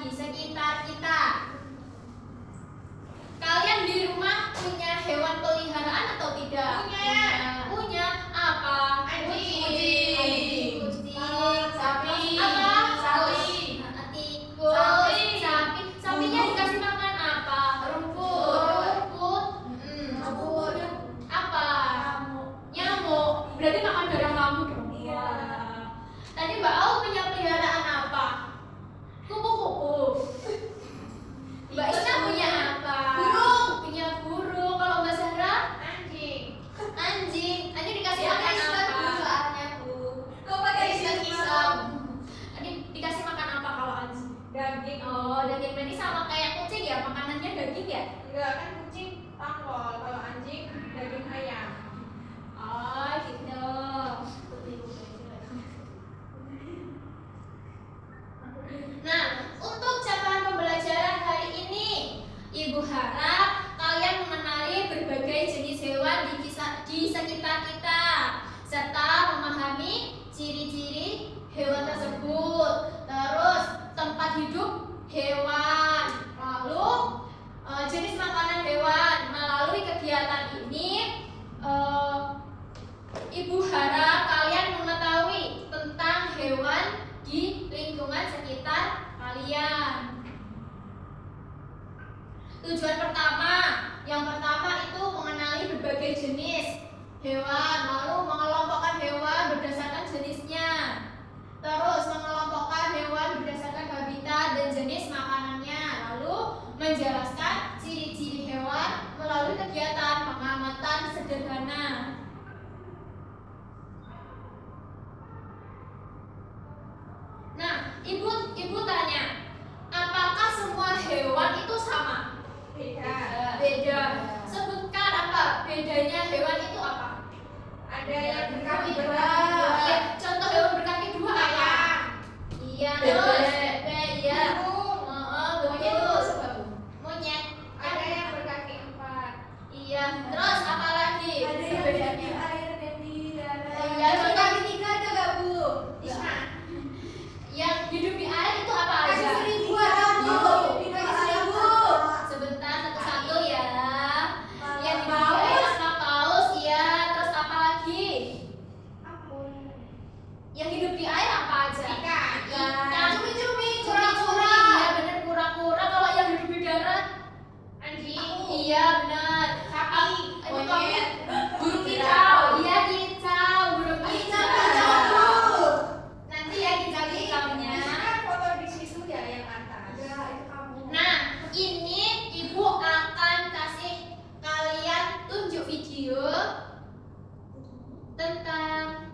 di sekitar kita. Kalian di rumah punya hewan peliharaan atau tidak? Punya. Apa? Kucing, sapi, tikus, sapi. Sapinya dikasih makan apa? Rumput. Apa? Nyamuk. Berarti makan darah kamu dong. Iya. Tadi Mbak Au punya peliharaan apa? Kupu-kupu. Mbak Ina punya apa? Punya burung. Kalau Mbak Zahra? Anjing. Anjing dikasih makan apa? Kok pakai Iseng. Tadi dikasih makan apa kalau anjing? daging? Oh, daging. Berarti sama kayak kucing ya, makanannya daging ya? Enggak, kan kucing tangkol, kalau anjing daging ayam. Oh, gitu. Nah, untuk catatan pembelajaran hari ini, Ibu harap kalian mengenali berbagai jenis hewan di sekitar kita, serta memahami ciri-ciri hewan tersebut. Terus tempat hidup hewan, lalu jenis makanan hewan. Melalui kegiatan ini, Ibu harap kalian mengetahui tentang hewan di lingkungan sekitar kalian. Tujuan yang pertama itu mengenali berbagai jenis hewan, lalu mengelompokkan hewan berdasarkan jenisnya. Terus mengelompokkan hewan berdasarkan habitat dan jenis makanannya, lalu menjelaskan ciri-ciri hewan melalui kegiatan pengamatan sederhana. Nah, ibu tanya, apakah semua hewan itu sama? Beda. Sebutkan apa bedanya hewan itu apa? Ada yang berkaki Iya. Contoh hewan berkaki dua apa? Iya. Terus iya. Monyet itu monyet. Ada yang berkaki 4. Iya. Terus apa lagi? Ada yang bedanya? di air dan di darat. Iya. Contoh ketiga ada nggak, Bu? Isma. Yang hidup di air itu apa aja? Kaki seribu ada, Bu. Di kaki seribu. Sebentar, satu-satu ya. Yang di Paus. air sama paus, iya. Terus apa lagi? Yang hidup di air apa aja? Ikan. Cumi-cumi, Kura-kura. kura-kura. Iya benar, kura-kura. Kalau yang hidup di darat? Anjing. Iya benar. Sapi. Monyet. Burung kicau. Iya kicau, burung kicau. Nanti ya kicau-kicaunya. Kan foto di situ ya yang atas. Ya, itu kamu. Nah, ini Ibu akan kasih kalian tunjuk video tentang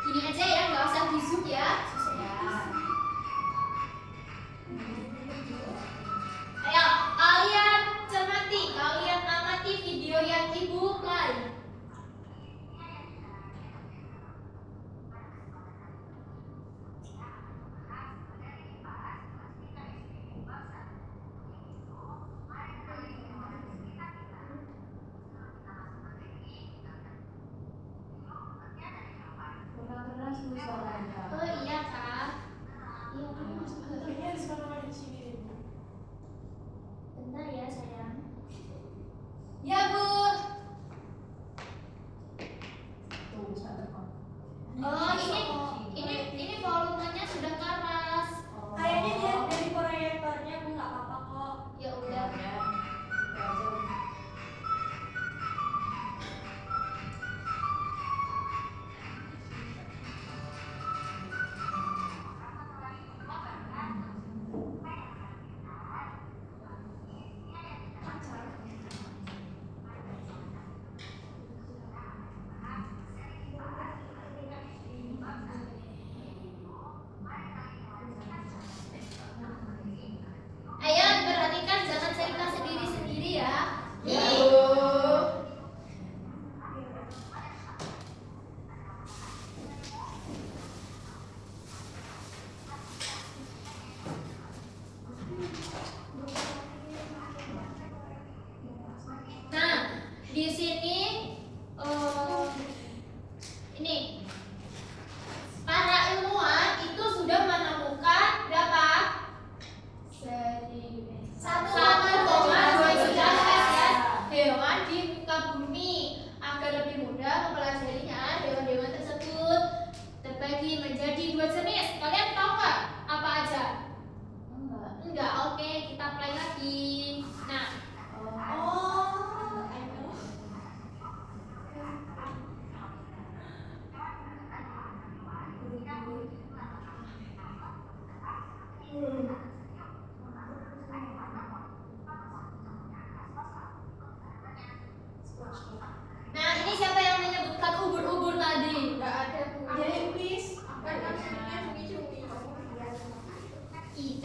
gini aja ya, nggak usah di zoom ya. Ayo, kalian cermati, kalian amati video yang Ibu play. Oh iya kak. Iya kamu masuk ke. Bentar ya sayang. Ya, Bu. Oh ini volumenya sudah keras. Kayaknya dia dari proyektornya, Bu, nggak apa-apa kok. Ya udah.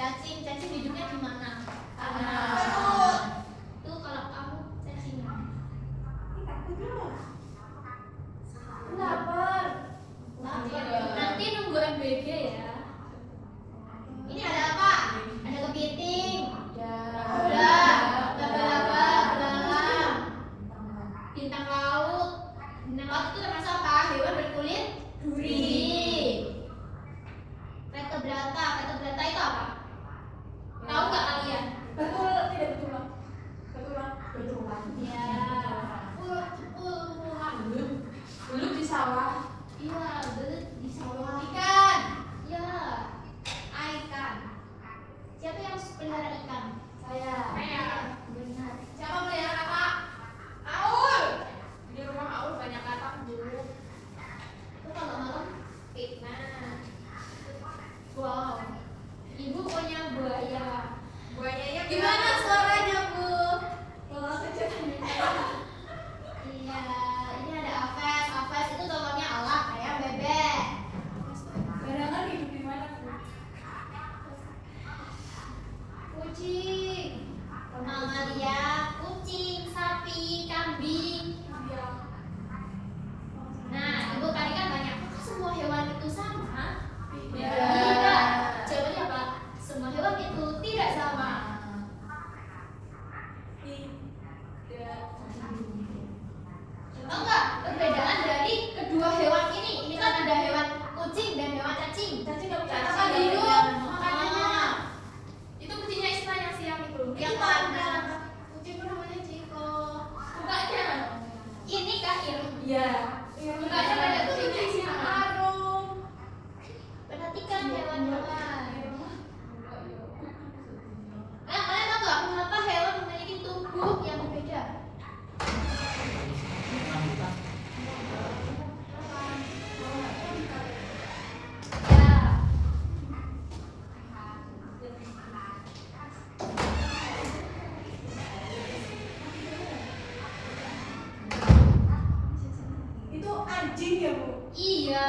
cacing hidupnya di mana? Perut. Tuh kalau kamu cacing. Lapar. Nanti nunggu MBG ya. Ini ada apa? Ada kepiting. Udah. Laba-laba, belalang. Bintang laut. Bintang laut itu termasuk apa? Hewan berkulit duri. Vertebrata itu apa? Tahu nggak kalian? Betul, tidak betul. Betulan. Ya. Belum di sawah. Iya, belut di sawah. Ikan. Ya. Ikan. Siapa yang pelihara ikan? Saya. Benar. Siapa pelihara kakak? Aul. Di rumah Aul banyak katak, Bu. Itu kalau malam fitnah. Wow. Ibu punya buaya. Buayanya Gimana suaranya, Bu? Lolos aja. Iya, ini ada Aves. Aves itu contohnya alat kayak bebek. Barangan hidup di mana, Bu? Kucing. Mamalia, kucing, sapi, kambing. Iya. Nah, Ibu tadi kan banyak. Apakah semua hewan itu sama? Tidak. Tidak. Jawabannya apa? Semua hewan itu tidak sama. Tahu nggak perbedaan dari kedua hewan ini? Ini kan ada hewan kucing dan hewan cacing. Cacing nggak punya Cacing kakak hidup, hidup. makanya. Itu kucingnya Isma yang siang itu. Yang mana? Kucingku namanya Ciko. Mukanya. Ini kah yang Iya. Mukanya kayak kucing kucing Arum. perhatikan hewan-hewan. Nah, kalian tahu nggak kenapa hewan memiliki tubuh yang berbeda? Ya. Itu anjing ya, Bu? Iya.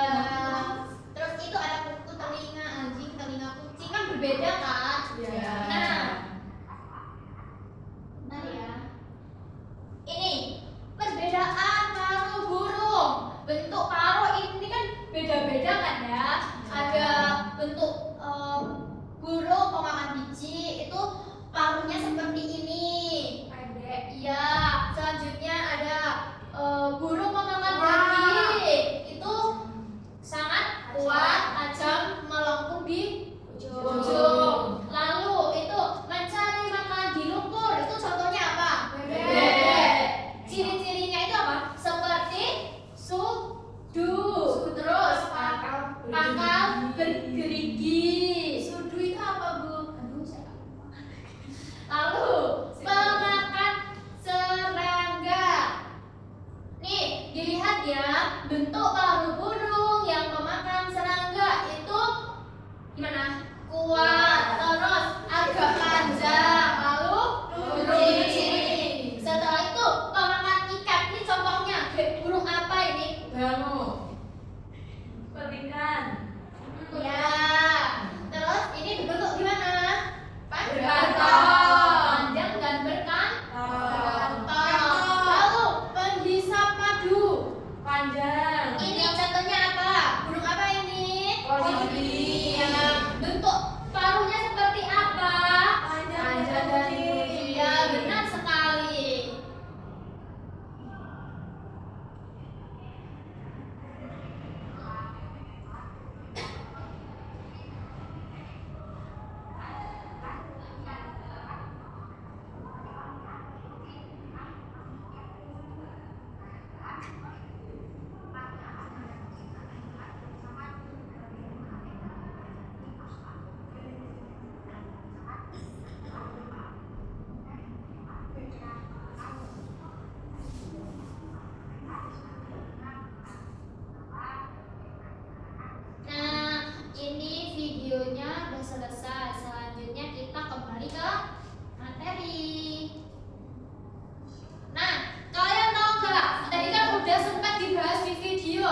Terus itu ada kuku telinga anjing, telinga kucing kan berbeda kan? Iya. Nah, bentar ya. Ini perbedaan paruh burung. Bentuk paruh ini kan beda-beda kan ya? Ada bentuk burung pemakan biji itu paruhnya seperti ini. Pendek. Iya. Selanjutnya ada burung pemakan Wow. daging itu sangat kuat, tajam, melengkung di ujung. Lalu itu mencari makan di lumpur itu contohnya apa? Bebek. Ciri-cirinya itu apa? Seperti sudu. Terus pangkal bergerigi. Sudu itu apa, Bu? Aduh, saya lupa. Lalu pemakan serangga. Nih, dilihat ya, bentuk paruh burung yang memakan serangga itu gimana? Kuat, terus agak panjang, lalu lurus. Setelah itu pemakan ikan. Ini contohnya burung apa ini? Bangu. Pelikan. Ya. Terus ini berbentuk gimana? Berkantong. Panjang dan berkantong. Lalu penghisap madu. Panjang. Ini contohnya apa? Burung apa ini? Kolibri. Iya. Bentuk paruhnya seperti apa? Panjang dan kecil. Iya, benar sekali. Nah, ini videonya udah selesai. Selanjutnya kita kembali ke materi. Nah, kalian tahu nggak? Tadi kan udah sempat dibahas di video.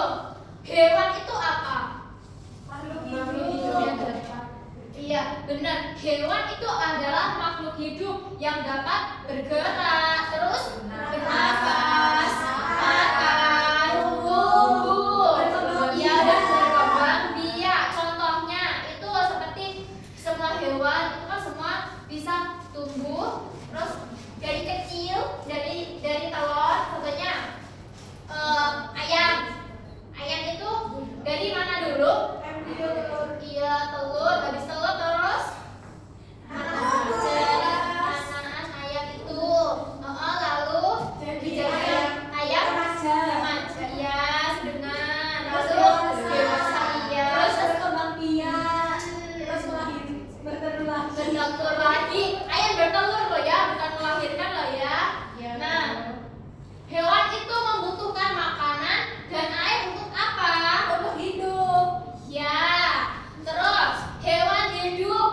Hewan itu apa? Makhluk hidup yang dapat. Iya, benar. hewan itu adalah makhluk hidup yang dapat bergerak, terus bernafas, makan, tumbuh, ya dan berkembang biak. Contohnya itu seperti semua hewan itu kan semua bisa tumbuh, terus dari kecil, dari telur, contohnya ayam. Ayam itu dari mana dulu? Iya, telur, habis telur terus anak ayam itu, lalu jadi ayam remaja, ya sedengan, lalu dewasa, iya, terus kembang biak, terus bertelur lagi. Ayam bertelur loh ya, bukan melahirkan loh ya. Nah, hewan itu membutuhkan makanan dan air untuk apa? Untuk hidup. Ya. Terus hewan hidup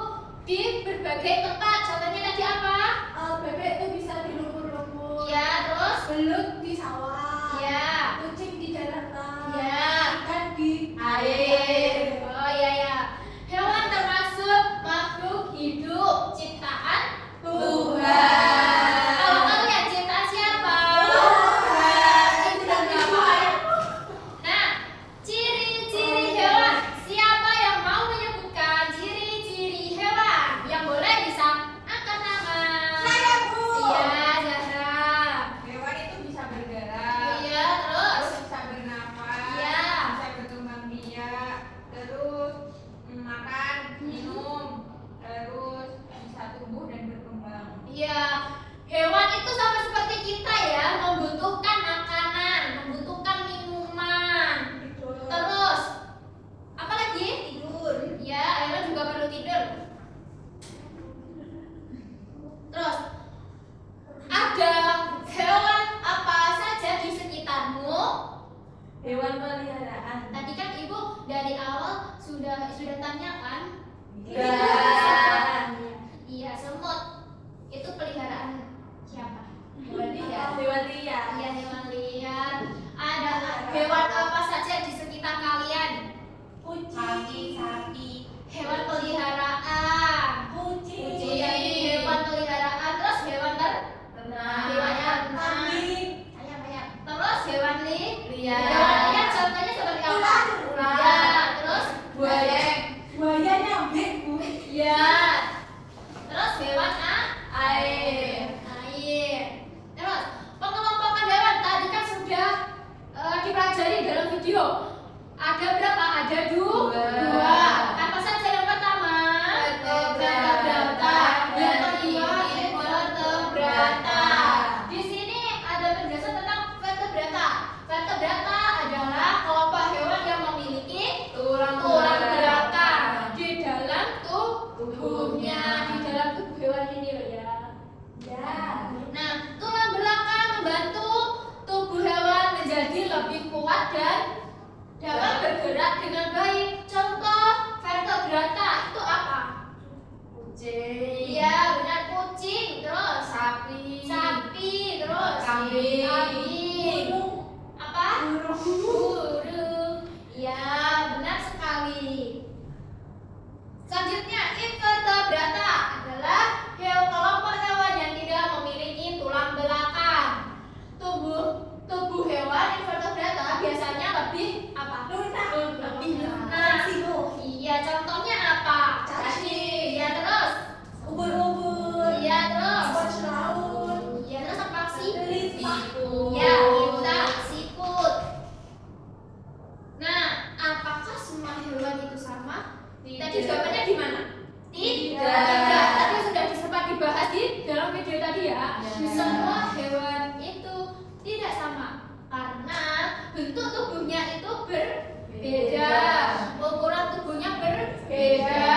di berbagai tempat. Contohnya tadi apa? Bebek itu bisa di lumpur-lumpur. Ya. Terus belut di sawah. Ya. Kucing di daratan. Ya. Ikan di air. Oh iya ya. Hewan termasuk makhluk hidup ciptaan Tuhan. Kalau kalian ciptaan siapa? Tuhan. Itu apa? Nah, ciri-ciri hewan. Siapa yang mau menyebutkan ciri-ciri hewan? Yang boleh bisa angkat tangan. Saya, Bu. Iya, Zahra. Hewan itu bisa bergerak. Iya, terus Bisa bernafas. Iya. Bisa berkembang biak. Terus makan, minum. Terus bisa tumbuh dan berkembang. iya, hewan itu sama seperti kita ya, membutuhkan makanan, membutuhkan minuman. Terus apa lagi? Tidur. Ya, hewan juga perlu tidur. Terus ada hewan apa saja di sekitarmu? Hewan peliharaan. Tadi kan Ibu dari awal sudah tanyakan. Iya. Iya, semut. Itu peliharaan siapa? Hewan liar. Hewan liar. Iya, hewan liar. Ada hewan apa saja di sekitar kalian? Kucing. Sapi. Hewan peliharaan. Kucing. Hewan peliharaan. Terus hewan hewan Kambing. ayam. Terus hewan Liar. hewan liar contohnya seperti apa? Ular. Ya, terus Buaya. Buaya nyamuk, Bu. ya. Terus hewan air. Terus pengelompokan hewan tadi kan sudah dipelajari dalam video. Ada berapa? Ada dua. Apa saja yang pertama? Vertebrata. Yang kedua invertebrata. Di sini ada penjelasan tentang vertebrata. Vertebrata adalah kelompok hewan yang memiliki tulang belakang di dalam tubuhnya, di dalam tubuh hewan ini loh ya. Nah, tulang belakang membantu tubuh hewan menjadi lebih kuat dan dapat bergerak dengan baik. Contoh vertebrata itu apa? Kucing. Iya, benar, kucing. Terus Sapi. terus Kambing. apa? Burung. Ya, benar sekali. Selanjutnya, invertebrata adalah kelompok hewan yang tidak memiliki tulang belakang. Tubuh hewan invertebrata biasanya lebih apa? Lunak. Lebih lunak. Iya, contohnya apa? Cacing. Iya, terus. Ubur-ubur. Iya, terus. Spons laut. Iya, terus apa sih? Siput. Ya, kita siput. Nah, apakah semua hewan itu sama? Tadi jawabannya di mana? Tidak. Tadi sudah sempat dibahas di dalam video tadi ya. Ya. Semua hewan itu tidak sama karena bentuk tubuhnya itu berbeda, ukuran tubuhnya berbeda,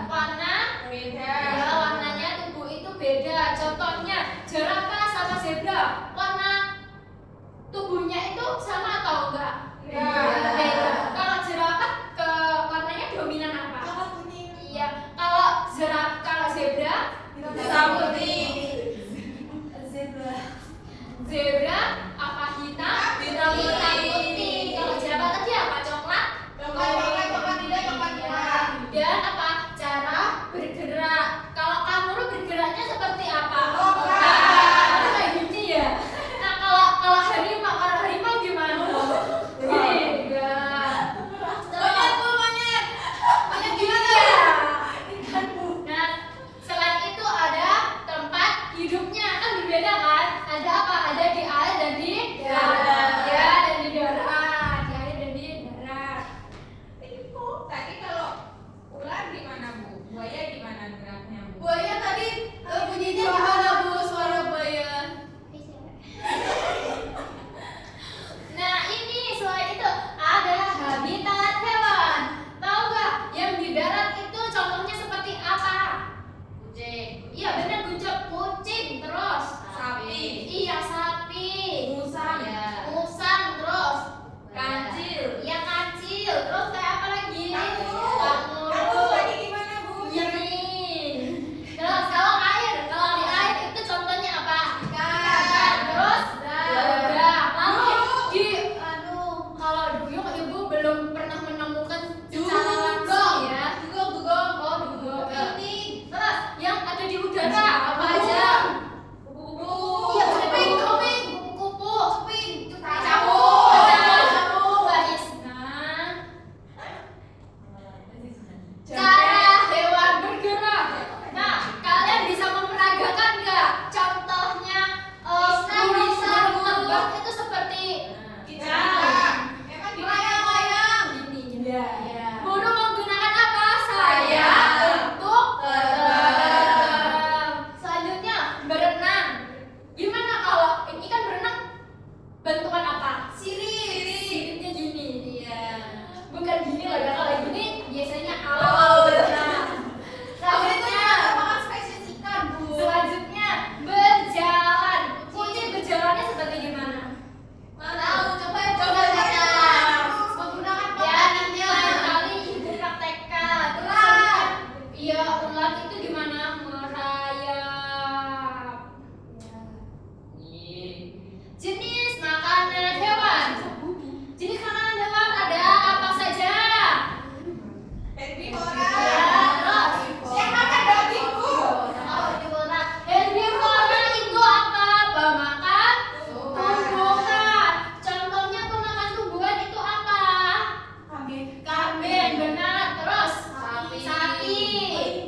warna Beda. ya warnanya tubuh itu beda. Contohnya jerapah sama zebra, warna tubuhnya itu sama atau enggak? Ya. Beda. Kalau jerapah ke warnanya dominan apa? Kuning. Iya. Kalau zebra Hitam putih. Zebra. cara hewan bergerak. Nah, kalian bisa memperagakan nggak? Contohnya burung terbang itu seperti burung menggunakan apa? Sayap untuk terbang. Selanjutnya berenang. Gimana kalau ikan berenang? Bentukan apa? Siripnya gini. Bukan gini loh ya, kalau gini biasanya aul berenang. Selanjutnya berjalan. Kucing berjalannya seperti gimana? Kali dipraktekkan. Iya, ular itu gimana? Merayap. Jenis makanan hewan. Jenis makanan hewan ada apa saja? Herbivora itu apa? Pemakan tumbuhan. Contohnya pemakan tumbuhan itu apa? Kambing, benar. Terus sapi.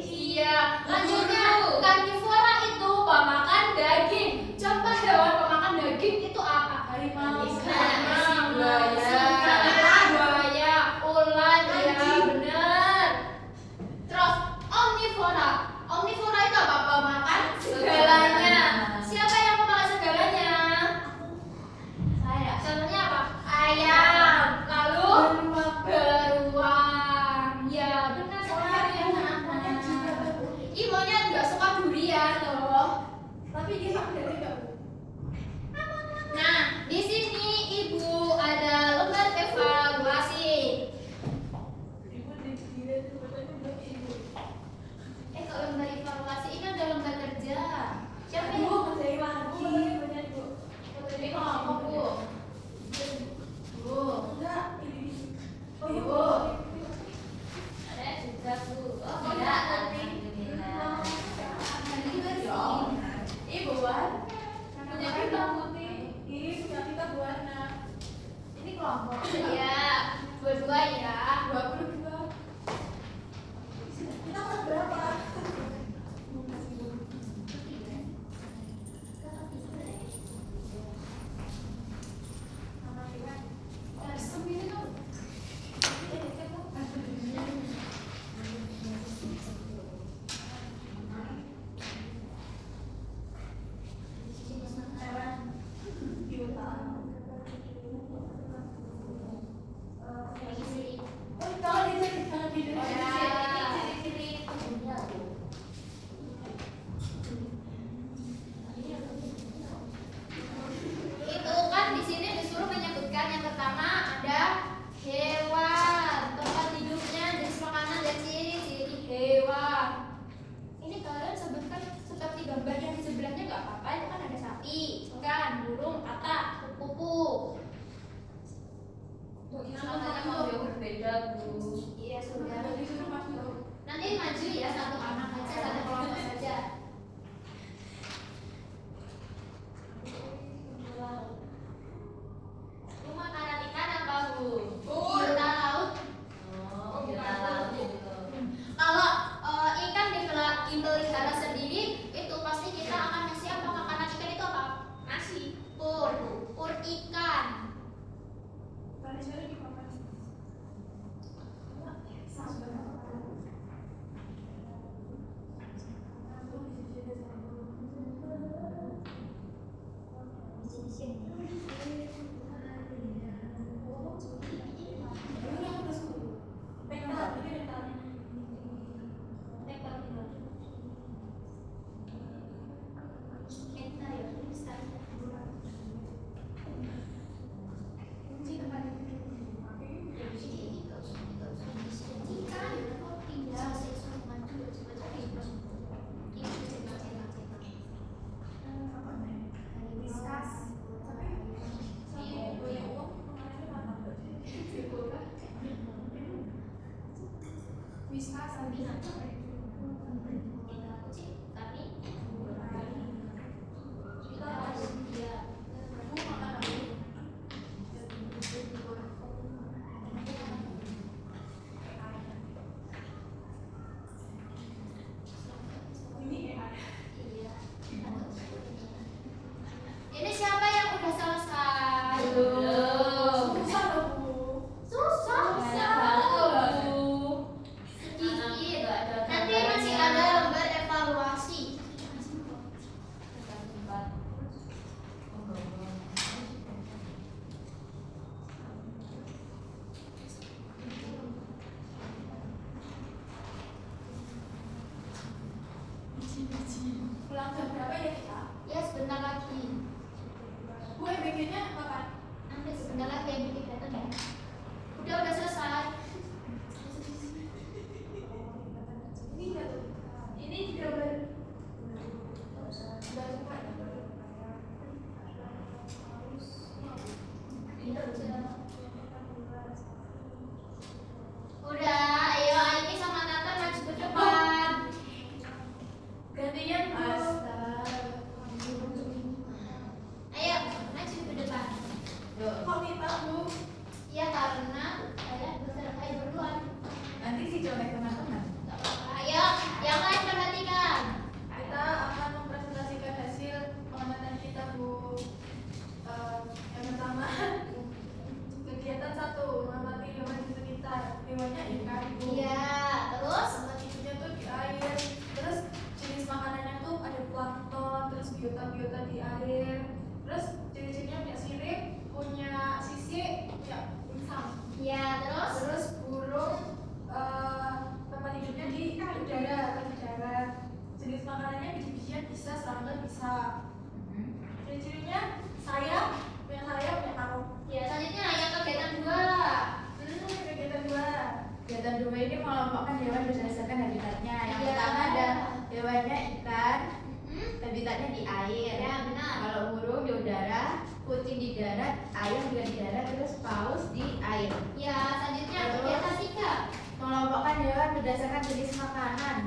Iya. Lanjutnya karnivora itu pemakan daging. Contoh hewan pemakan daging itu apa? Harimau, buaya, ular, ya benar. Terus omnivora. Omnivora itu apa? Pemakan segalanya. Siapa yang memakan segalanya? Contohnya apa? Ayam. Lalu beruang. Ya benar sekali. Ibunya nggak suka durian loh. Nah, di sini ibu ada lembar evaluasi. Kalau lembar evaluasi ini ada lembar kerja. Siapa yang ini kelompok Bu? Bu. Ada juga Bu. Oh tidak. Punya kita putih. Ini kelompok. Iya, dua-dua ya. Kita kelas berapa? Itu kan di sini disuruh menyebutkan yang pertama ada hewan, tempat hidupnya, jenis makanan dan ciri-ciri hewan. Ini kalian sebutkan seperti gambar yang di sebelahnya nggak apa-apa. Itu kan ada sapi, ikan, burung, katak, kupu-kupu. Namanya mau berbeda Bu. Iya sudah. Nanti maju ya, satu anak aja, satu kelompok saja. Makanan ikan apa Bu? Biota laut. Kalau ikan dipelihara sendiri, itu pasti kita akan kasih apa? Makanan ikan itu apa? Nasi. Pur ikan. pulang jam berapa ya kita? Ya sebentar lagi. Bu, MBG-nya kapan? Nanti sebentar lagi yang bikin datang ya. Udah selesai. Ini jatuh. Ini juga baru. Udah, ayo Aini sama Nathan maju ke depan. Gantian Bu. Ayo maju ke depan. Kok kita Bu? Ya karena saya ayo duluan. Nanti si colek teman-teman. Gak apa-apa. Ayo, yang lain perhatikan. Kita akan mempresentasikan hasil pengamatan kita Bu. Yang pertama, kegiatan 1 mengamati hewan di sekitar. Hewannya ikan Bu. Iya, terus Tempat hidupnya tuh di air. Terus jenis makanannya tuh ada plankton, terus biota-biota di air. Terus ciri-cirinya punya sirip, punya sisik, punya insang. ya terus Terus burung tempat hidupnya di udara, di darat. Jenis makanannya biji-bijian bisa, serangga bisa. Ciri-cirinya sayap, punya paruh. ya selanjutnya yang kegiatan 2. Kegiatan 2. Kegiatan 2 ini mengelompokkan hewan berdasarkan habitatnya. Yang Iya. pertama ada hewannya ikan, Hmm? habitatnya di air. Ya benar. Kalau burung di udara, kucing di darat, ayam juga di darat, terus paus di air. Ya selanjutnya Terus? kegiatan 3. Mengelompokkan hewan berdasarkan jenis makanan.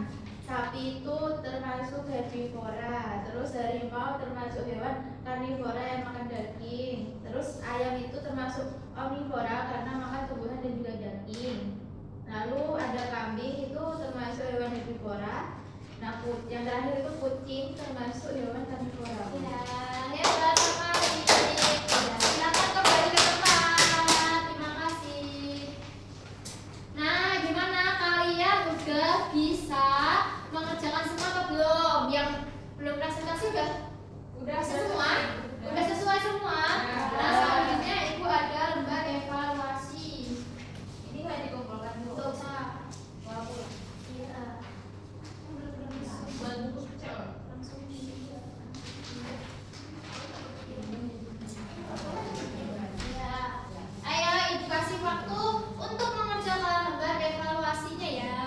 Sapi itu termasuk herbivora, terus harimau termasuk hewan karnivora yang makan daging. Terus ayam itu termasuk omnivora karena makan tumbuhan dan juga daging. Lalu ada kambing itu termasuk hewan herbivora. Nah, yang terakhir itu kucing termasuk hewan karnivora. Ya hebat sekali. Silakan kembali ke tempat. Terima kasih. Nah, gimana kalian udah bisa mengerjakan semua atau belum? Yang belum presentasi udah semua? Udah sesuai semua? Nah, selanjutnya Ibu ada lembar evaluasi. Ini nggak dikumpulkan dulu. Untuk saya. Walaupun Iya. buat buku kecil. Langsung Ya. Ayo Ibu kasih waktu untuk mengerjakan lembar evaluasinya ya.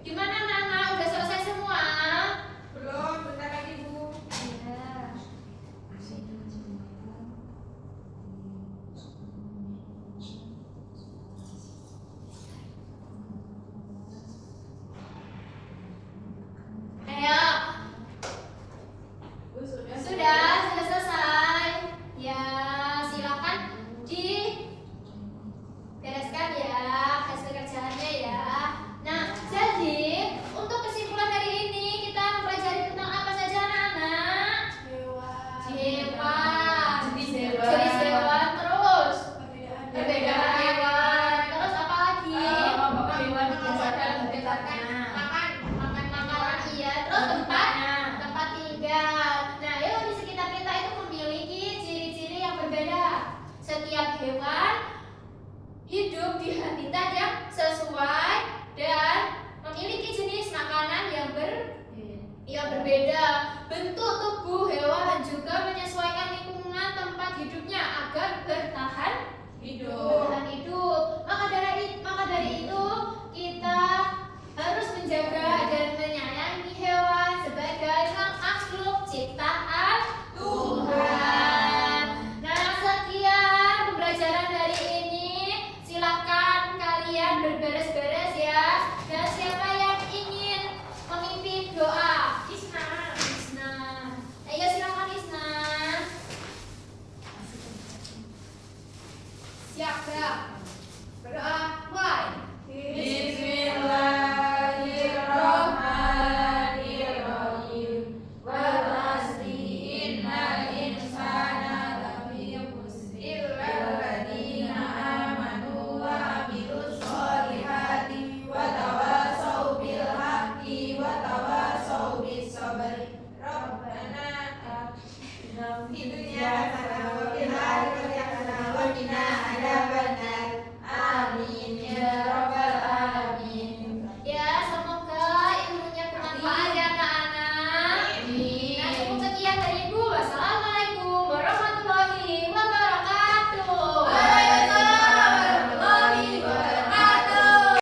Gimana Nana? Udah selesai semua? Belum, bentar lagi Bu. Ya. Ayo. Bu, sudah. Sudah selesai. Ya, silakan dibereskan ya hasil kerjaannya ya. Nah, jadi untuk kesimpulan hari ini kita mempelajari tentang apa saja anak-anak? Hewan. Hewan, Jenis hewan. jenis hewan, terus Perbedaan perbedaan hewan, terus apa lagi? Mengelompokkan hewan berdasarkan habitatnya. Makan makanan iya, terus tempat tinggal. Nah, yuk di sekitar kita itu memiliki ciri-ciri yang berbeda. Setiap hewan hidup di habitat yang sesuai dan memiliki jenis makanan yang berbeda. Bentuk tubuh hewan juga menyesuaikan lingkungan tempat hidupnya agar bertahan hidup. Maka dari itu kita harus menjaga dan menyayangi hewan sebagai makhluk ciptaan Tuhan. Nah, sekian pembelajaran hari ini. Silakan kalian berberes-beres ya. Dan siapa yang ingin memimpin doa? Isna. Ayo silakan Isna. Siap, berdoa. Mulai.